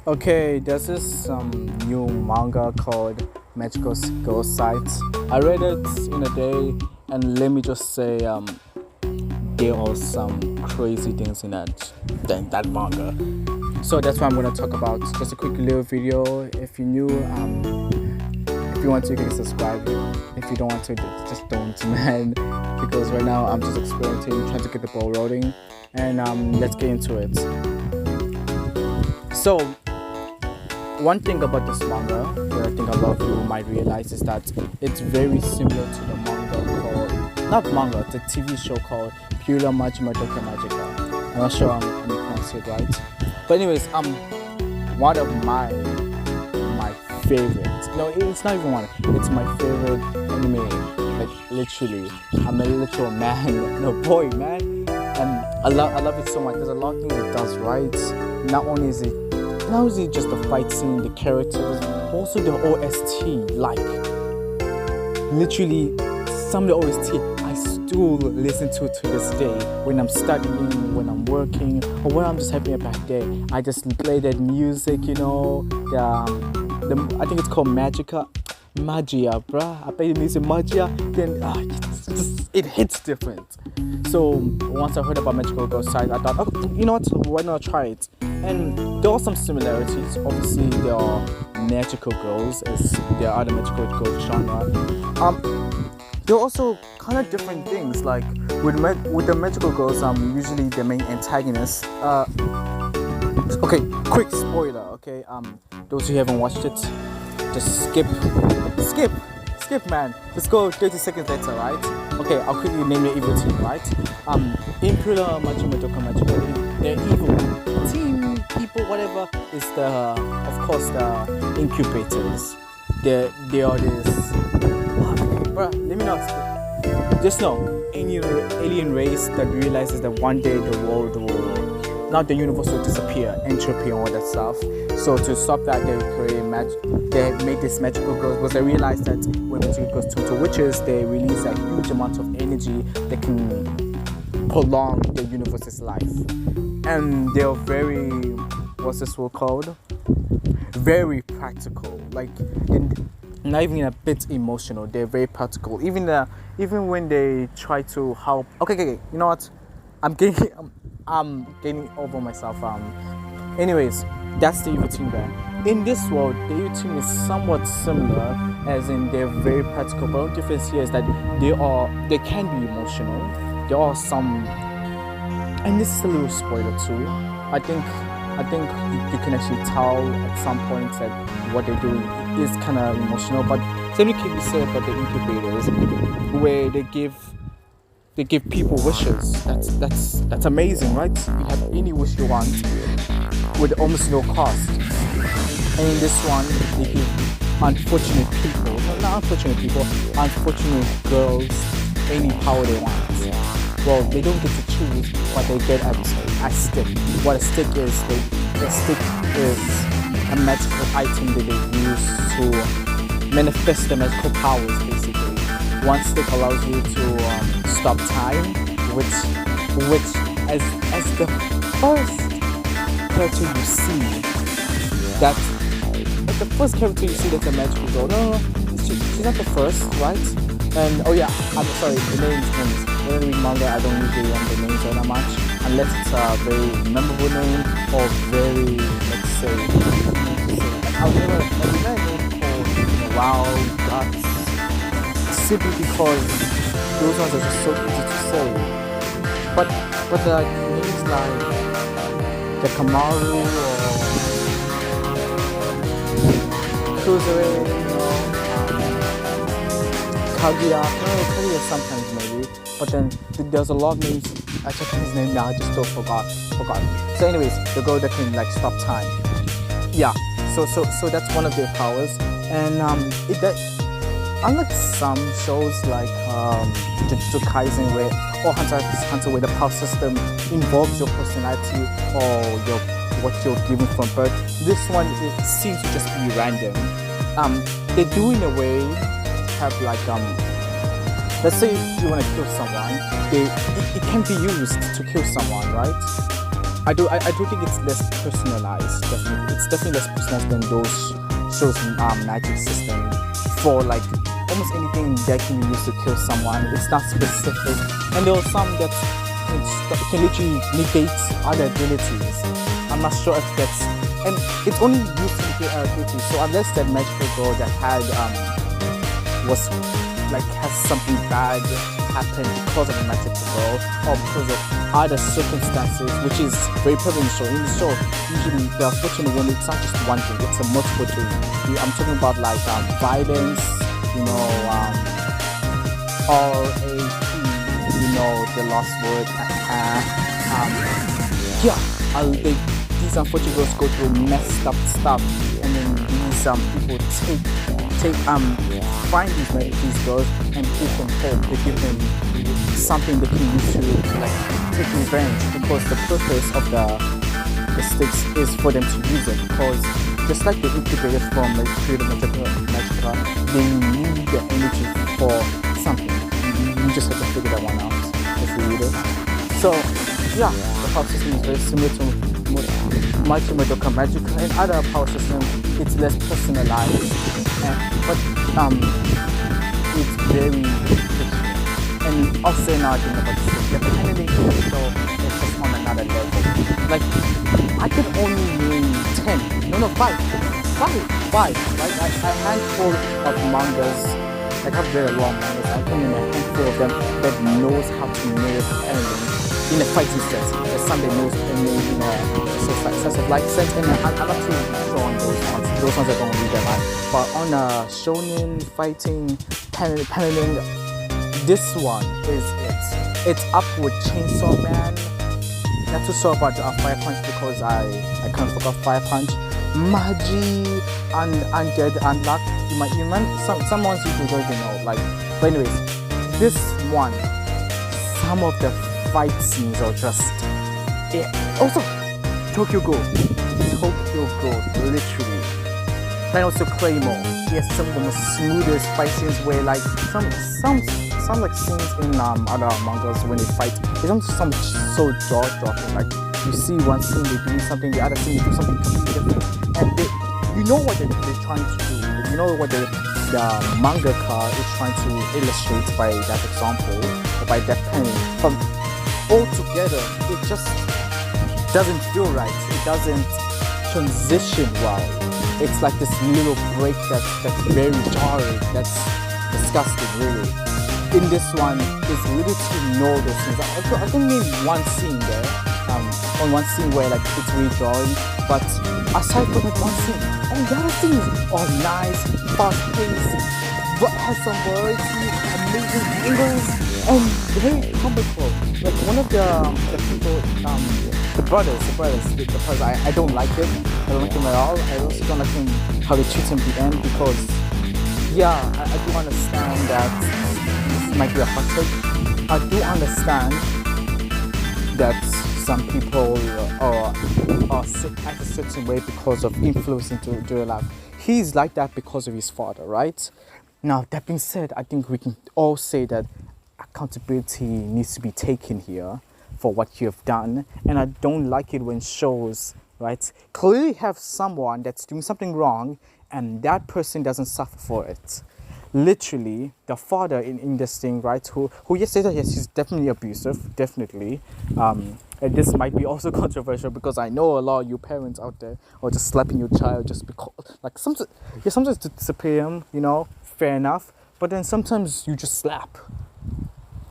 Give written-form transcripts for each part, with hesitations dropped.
Okay, there's this new manga called Magical Girl Sight. I read it in a day, and let me just say, there are some crazy things in that manga. So that's what I'm gonna talk about. Just a quick little video. If you're new, if you want to, you can subscribe. If you don't want to, just don't, man. Because right now I'm just experimenting, trying to get the ball rolling, and let's get into it. So, one thing about this manga that I think a lot of you might realize is that it's very similar to the manga called, not manga, it's a TV show called Pure Majima Doka Magica. I'm not sure I'm pronouncing it right. But anyways, one of my favorite, no, it's not even one, it's my favorite anime. Like literally, I'm a literal man, no boy, man. And I love it so much. There's a lot of things it does right. Not only is it just the fight scene, the characters, also the OST. Like, literally, some of the OST I still listen to this day when I'm studying, when I'm working, or when I'm just having a bad day. I just play that music, you know. I think it's called Magia, bruh. I play the music Magia, then it hits different. So once I heard about Magical Girl Sight, I thought, oh, you know what? Why not try it? And there are some similarities. Obviously, there are magical girls, as there are the magical girl genre. There are also kind of different things. Like with the magical girls, usually the main antagonist. Okay, quick spoiler. Okay, those who haven't watched it, just skip, man. Just go 30 seconds later, right? Okay, I'll quickly name the evil team, right? Imperial Majima Doka Magica, they're evil team people, whatever, is of course, the incubators. They are this, bruh, let me know. Just know, any alien race that realizes that one day the world will, not the universe will disappear, entropy and all that stuff. So to stop that, they made this magical girls because they realized that when magical girls turn to witches, they release a huge amount of energy that can prolong the universe's life. And they're very, what's this word called? Very practical. Like, not even a bit emotional. They're very practical. Even when they try to help. Okay. You know what? I'm getting over myself. Anyways, that's the evil team there. In this world, the evil team is somewhat similar, as in they're very practical. But the difference here is that they can be emotional. There are some, and this is a little spoiler too. I think you can actually tell at some points that what they're doing is kind of emotional. But same can be said about the incubators, where they give people wishes. That's amazing, right? You have any wish you want with almost no cost. And in this one, they give unfortunate girls any power they want. Well, they don't get to choose, but they get a stick. What a stick is, a magical item that they use to manifest the magical powers, basically. One stick allows you to stop time, which as the first character you see, that's a magical girl. No, she's not the first, right? And oh yeah, I'm sorry, the names. When I read manga, I don't usually remember the names that much, unless it's a very memorable name or very, let's say, I'll never name called Wow Guts, simply because those ones are just so easy to say. But the names like the Kamaru or Kuzure, Kaguya sometimes maybe, but then there's a lot of names. I checked his name now, I just still forgot. So anyways, the girl that can like stop time. Yeah, so that's one of their powers, and unlike some shows like Jujutsu Kaisen or Hunter x Hunter, where the power system involves your personality or what you're given from birth, this one it seems to just be random. They do in a way have like let's say if you want to kill someone, it can be used to kill someone, right? I do think it's less personalized, definitely. it's definitely less personal than those shows magic system for like almost anything that can be used to kill someone. It's not specific, and there are some that can literally negate other abilities. I'm not sure if that's, and it's only used to negate other abilities. So unless that magical girl that had was like has something bad happen because of a magical girl or because of other circumstances, which is very prevalent in the show. Usually the unfortunate one, it's not just one thing, it's a multiple thing. I'm talking about like violence, RAP, the lost word, these unfortunate girls go through messed up stuff, and then these people find these girls and give them hope. They give them something they can use to like take revenge, because the purpose of the sticks is for them to use it, because just like the incubators from like creative magica, they need the energy for something. You just have to figure that one out if you read it. So yeah, the power system is very similar to Mighty Madoka Magica. And other power systems, it's less personalized, but it's very fictional. And also now think about this, the handling also is just on another level. Like I could only name 10, no 5, right? A handful of mangas. Like I've read a lot of mangas. I can name a handful of them that knows how to nail handling in a fighting sense. There's some that knows in a sense of like sense, and I'm not too sure on those ones. Those ones I don't read that much. But on shonen fighting paneling, this one is it. It's up with Chainsaw Man. Not too sure about Fire Punch because I kind of forgot Fire Punch. Magi, Undead, Unlock. You might some ones you don't even know. Like, but anyways, this one, some of the fight scenes are just also Tokyo Ghoul, literally. And also Claymore. Yes, some of the most smoothest fight scenes where like some like scenes in other mangas when they fight, it's almost so jaw-dropping. Like you see one scene they do something, the other scene they do something completely different, and you know what they're trying to do. You know what the mangaka is trying to illustrate by that example or by that pen. But altogether, it just doesn't feel right. It doesn't transition well. It's like this little break that's very jarring. That's disgusting, really. In this one, it's really to know those things. I can name one scene there, on one scene where like it's really jarring. But aside from that one scene, the other scenes are nice, fast-paced, but has some variety, amazing angles, and very comical. Like one of the people, the brothers, I don't like it. I don't like him at all. I also don't like him how they treat him at the end, because yeah, I do understand that this might be a hot take. I do understand that some people are act a certain way because of influence into their life. He's like that because of his father, right? Now, that being said, I think we can all say that accountability needs to be taken here for what you have done. And I don't like it when shows, right, clearly have someone that's doing something wrong and that person doesn't suffer for it. Literally, the father in this thing, right, who yes, he's definitely abusive, definitely. And this might be also controversial because I know a lot of you parents out there are just slapping your child just because, like, sometimes to discipline him, fair enough. But then sometimes you just slap.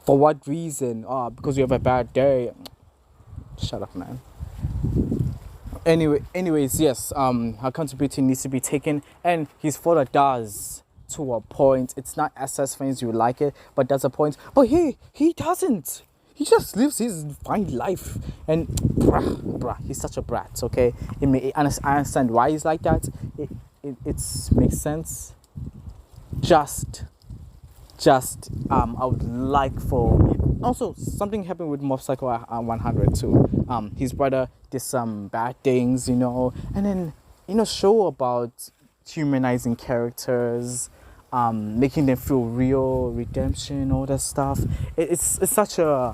For what reason? Because you have a bad day. Shut up, man. Anyways, yes, accountability needs to be taken, and his father does to a point. It's not as fine as you like it, but that's a point. But he doesn't. He just lives his fine life, and bruh, he's such a brat. Okay, I understand why he's like that. It makes sense. Just I would like for also something happened with Mob Psycho 100 too. His brother did some bad things, and then show about humanizing characters, making them feel real, redemption, all that stuff. It's such a,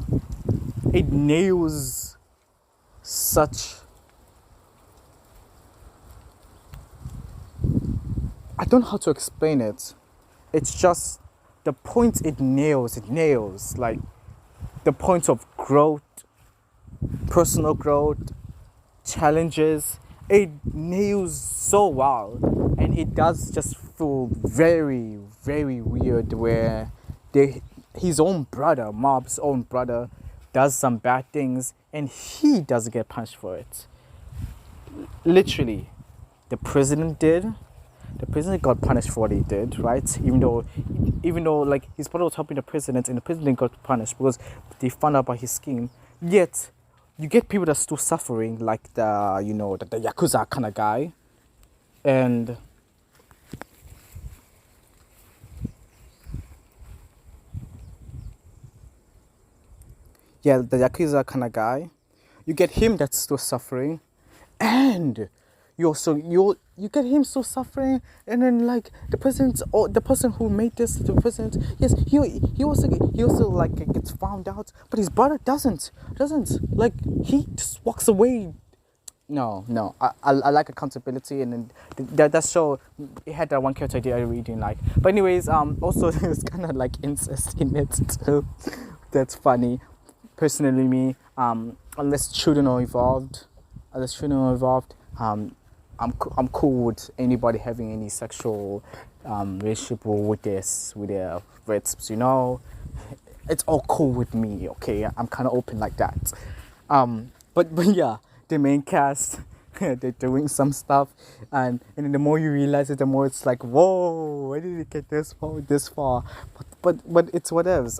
it nails such don't know how to explain it. It's just the point it nails like the point of growth, personal growth, challenges. It nails so well, and it does just feel very, very weird where his own brother, Mob's own brother, does some bad things and he doesn't get punished for it. Literally, the president did. The president got punished for what he did, right? Even though like his brother was helping the president, and the president got punished because they found out about his scheme. Yet, you get people that's still suffering, like the yakuza kind of guy, and yeah, the yakuza kind of guy. You get him that's still suffering, and you get him still suffering, and then like the president or the person who made this, the president, yes, he also like gets found out, but his brother doesn't like, he just walks away. No, I like accountability, and then that show, it had that one character I really didn't like. But anyways, also there's kind of like incest in it too. That's funny. Personally, me, unless children are involved, I'm cool with anybody having any sexual relationship with their relatives. It's all cool with me. Okay, I'm kind of open like that. But yeah, the main cast, they're doing some stuff, and then the more you realize it, the more it's like, whoa, where did it get this far? But it's whatevs.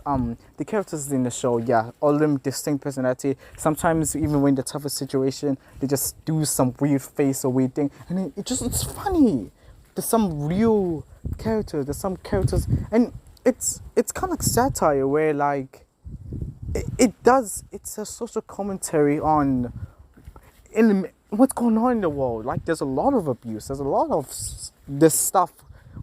The characters in the show, yeah, all of them distinct personality. Sometimes even when in the toughest situation, they just do some weird face or weird thing, and it's funny. There's some real characters. There's some characters, and it's kind of like satire where like it's a social commentary on what's going on in the world. Like, there's a lot of abuse. There's a lot of this stuff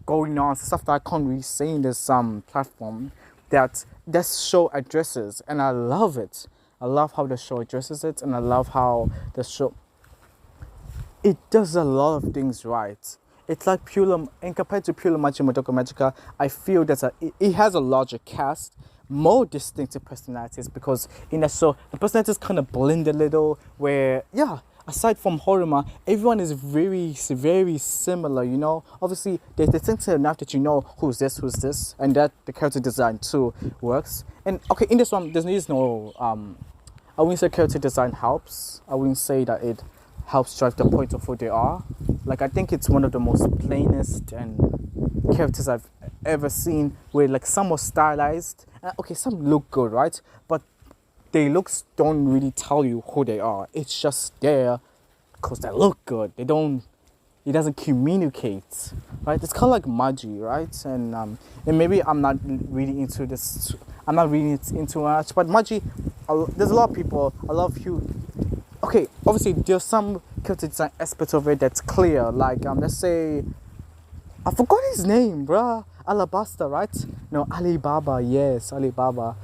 going on, stuff that I can't really say in this platform that this show addresses, and I love it. I love how the show addresses it, and I love how the show, it does a lot of things right. It's like pure, and compared to Pure Machi Madoka Magica, I feel that it has a larger cast, more distinctive personalities, because in the show the personalities kind of blend a little, where yeah, aside from Horima, everyone is very, very similar, Obviously, they're distinctive enough that you know who's this, and that the character design too works. And okay, in this one, there's no, I wouldn't say character design helps. I wouldn't say that it helps drive the point of who they are. Like, I think it's one of the most plainest and characters I've ever seen, where like some are stylized. Okay, some look good, right? But their looks don't really tell you who they are. It's just there because they look good. It doesn't communicate, right? It's kind of like Maji, right? And maybe I'm not really into this. I'm not really into much, but Maji, there's a lot of people. I love you. Okay, obviously there's some character design aspects of it that's clear. Like let's say, I forgot his name, bruh. Alabasta, right? No, Alibaba. Yes, Alibaba.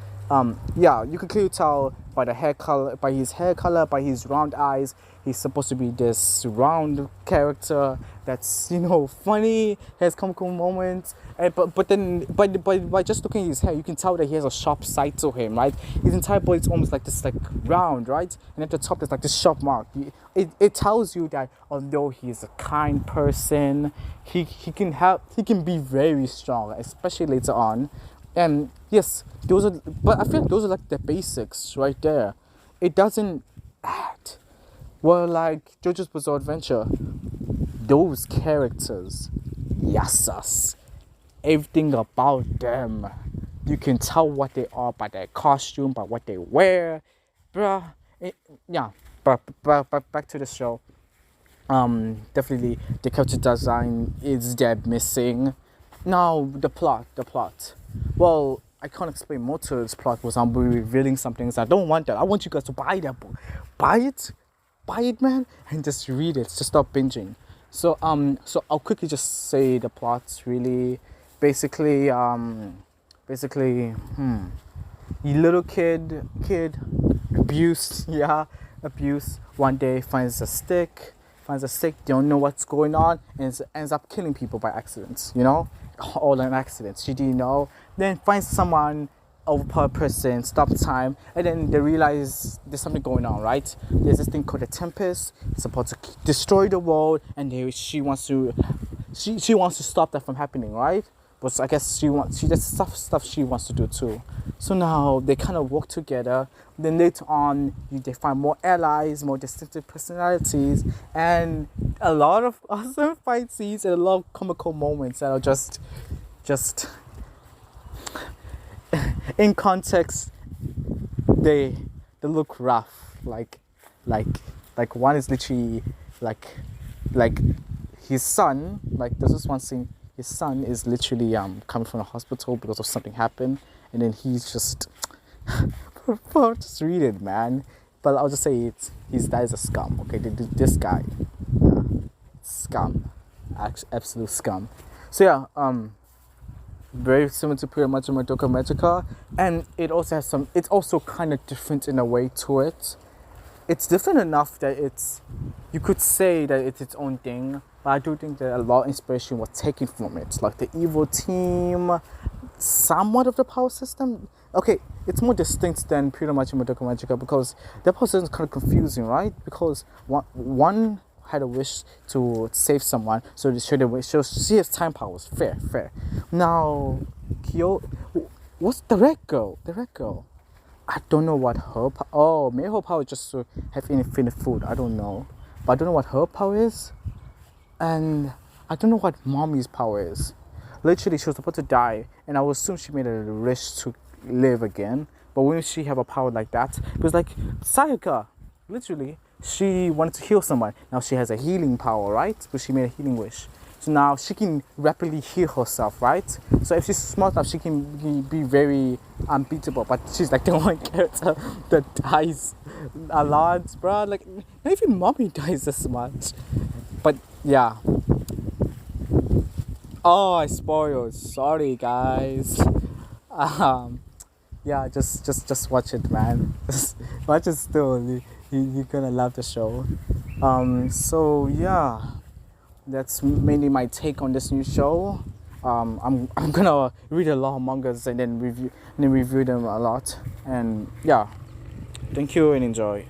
Yeah, you can clearly tell by the hair color, by his hair color, by his round eyes. He's supposed to be this round character that's, funny, has comical moments. But then by just looking at his hair, you can tell that he has a sharp side to him, right? His entire body is almost like this, like round, right? And at the top, there's like this sharp mark. It tells you that although he's a kind person, he can be very strong, especially later on. And yes, but I feel like those are like the basics right there. It doesn't add. Well, like JoJo's Bizarre Adventure, those characters, yasas, everything about them, you can tell what they are by their costume, by what they wear, bruh. Yeah, but back to the show. Definitely the character design is dead missing. Now the plot. Well, I can't explain more to this plot because I'm revealing some things. I don't want that. I want you guys to buy that book. Buy it, man, and just read it. Just stop binging. So I'll quickly just say the plot's really basically, little kid abuse, abuse. One day finds a stick, finds her sick, they don't know what's going on, and ends up killing people by accidents, you know? All an accident. She didn't know. Then finds someone over per person, stop time, and then they realize there's something going on, right? There's this thing called a tempest. It's supposed to destroy the world, and she wants to stop that from happening, right? But I guess there's stuff she wants to do too. So now they kind of work together. Then later on, they find more allies, more distinctive personalities, and a lot of awesome fight scenes and a lot of comical moments that are just in context. They look rough. Like one is literally like his son. Like there's this one scene. His son is literally coming from the hospital because of something happened, and then he's just just read it, man. But I'll just say his dad is a scum. Okay, this guy, scum, absolute scum. So yeah, very similar to Pure Madoka Magica, and it also has some. It's also kind of different in a way to it. It's different enough that you could say that it's its own thing, but I do think that a lot of inspiration was taken from it, like the evil team, somewhat of the power system. Okay, it's more distinct than Pure Madoka Magica because the power system is kind of confusing, right? Because one had a wish to save someone, so they showed the wish. So she has time powers. Fair. Now, what's the red girl? The red girl. I don't know what her power... maybe her power is just to have infinite food. I don't know. But I don't know what her power is. And I don't know what Mommy's power is. Literally, she was supposed to die. And I would assume she made a wish to live again. But when she have a power like that... It was like Sayaka. Literally, she wanted to heal someone. Now she has a healing power, right? But she made a healing wish. So now she can rapidly heal herself, right? So if she's smart enough, she can be very unbeatable. But she's like the one character that dies a lot, bro. Like, not even Mommy dies this much. But yeah. Oh, I spoiled. Sorry, guys. Yeah, just watch it, man. Watch it still. You're gonna love the show. So yeah. That's mainly my take on this new show. I'm gonna read a lot of mangas and then review them a lot. And yeah, thank you and enjoy.